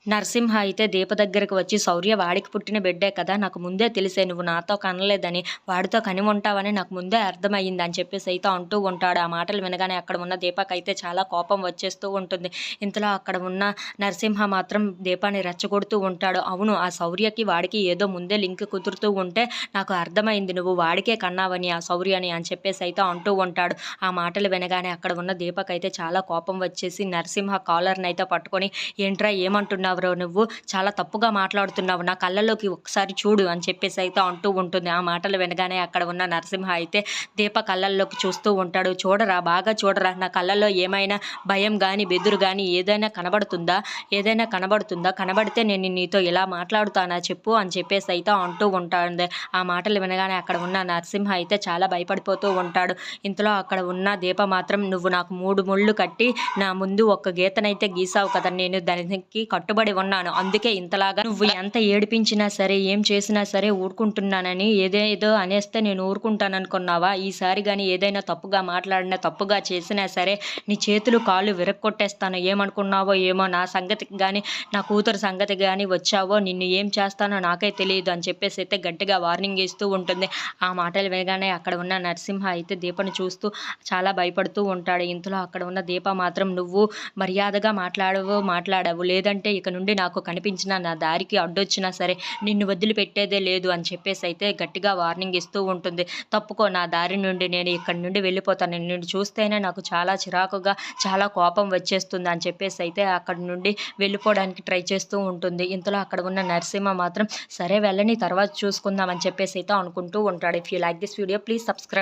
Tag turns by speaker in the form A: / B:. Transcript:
A: నరసింహ అయితే దీప దగ్గరకు వచ్చి, "శౌర్య వాడికి పుట్టిన బిడ్డే కదా! నాకు ముందే తెలిసే నువ్వు నాతో కనలేదని, వాడితో కని ఉంటావని నాకు ముందే అర్థమయ్యింది" అని చెప్పేసి అయితే అంటూ ఉంటాడు. ఆ మాటలు వినగానే అక్కడ ఉన్న దీపకైతే చాలా కోపం వచ్చేస్తూ ఉంటుంది. ఇంతలో అక్కడ ఉన్న నరసింహ మాత్రం దీపాన్ని రెచ్చగొడుతూ ఉంటాడు. "అవును, ఆ శౌర్యకి వాడికి ఏదో ముందే లింక్ కుదురుతూ ఉంటే నాకు అర్థమైంది. నువ్వు వాడికే కన్నావని ఆ శౌర్యని" అని చెప్పేసి అయితే అంటూ ఉంటాడు. ఆ మాటలు వినగానే అక్కడ ఉన్న దీపకైతే చాలా కోపం వచ్చేసి నరసింహ కాలర్‌నైతే పట్టుకొని, "ఏంట్రా ఏమంటున్నావురా నువ్వు? చాలా తప్పుగా మాట్లాడుతున్నావు. నా కళ్ళలోకి ఒక్కసారి చూడు" అని చెప్పేసి అయితే అంటూ ఉంటుంది. ఆ మాటలు వినగానే అక్కడ ఉన్న నరసింహ అయితే దీప కళ్ళల్లోకి చూస్తూ ఉంటాడు. "చూడరా, బాగా చూడరా, నా కళ్ళల్లో ఏమైనా భయం గాని, బెదురు గాని ఏదైనా కనబడుతుందా? ఏదైనా కనబడుతుందా? కనబడితే నేను నీతో ఇలా మాట్లాడుతానా చెప్పు" అని చెప్పేసి అయితే అంటూ ఉంటుంది. ఆ మాటలు వినగానే అక్కడ ఉన్న నరసింహ అయితే చాలా భయపడిపోతూ ఉంటాడు. ఇంతలో అక్కడ ఉన్న దీప మాత్రం, "నువ్వు నాకు 3 ముళ్ళు కట్టి నా ముందు ఒక గీతనైతే గీసావు కదా! నేను దానికి కట్టుబడి ఉన్నాను. అందుకే ఇంతలాగా నువ్వు ఎంత ఏడిపించినా సరే, ఏం చేసినా సరే ఊరుకుంటున్నానని ఏదేదో అనేస్తే నేను ఊరుకుంటాననుకున్నావా? ఈసారి గాని ఏదైనా తప్పుగా మాట్లాడినా, తప్పుగా చేసినా సరే నీ చేతులు, కాళ్ళు విరగ్గొట్టేస్తాను. ఏమనుకున్నావో ఏమో! నా సంగతికి గాని, నా కూతురు సంగతి గాని వచ్చావో నిన్ను ఏం చేస్తానో నాకే తెలీదు" అని చెప్పేసి అయితే గట్టిగా వార్నింగ్ ఇస్తూ ఉంటుంది. ఆ మాటలు వినగానే అక్కడ ఉన్న నరసింహ అయితే దీపను చూస్తూ చాలా భయపడుతూ ఉంటాడు. ఇంతలో అక్కడ ఉన్న దీప మాత్రం, "నువ్వు మర్యాదగా మాట్లాడావు. లేదంటే ఇక నుండి నాకు కనిపించినా, నా దారికి అడ్డొచ్చినా సరే నిన్ను వదిలిపెట్టేదే లేదు" అని చెప్పేసి అయితే గట్టిగా వార్నింగ్ ఇస్తూ ఉంటుంది. "తప్పుకో నా దారి నుండి, నేను ఇక్కడి నుండి వెళ్ళిపోతాను. నిన్ను చూస్తేనే నాకు చాలా చిరాకుగా, చాలా కోపం వచ్చేస్తుంది" అని చెప్పేసి అయితే అక్కడి నుండి వెళ్ళిపోవడానికి ట్రై చేస్తూ ఉంటుంది. ఇంతలో అక్కడ ఉన్న నరసింహ మాత్రం, "సరే వెళ్ళని, తర్వాత చూసుకుందాం" అని చెప్పేసి అయితే అనుకుంటూ ఉంటాడు. If you like this video please subscribe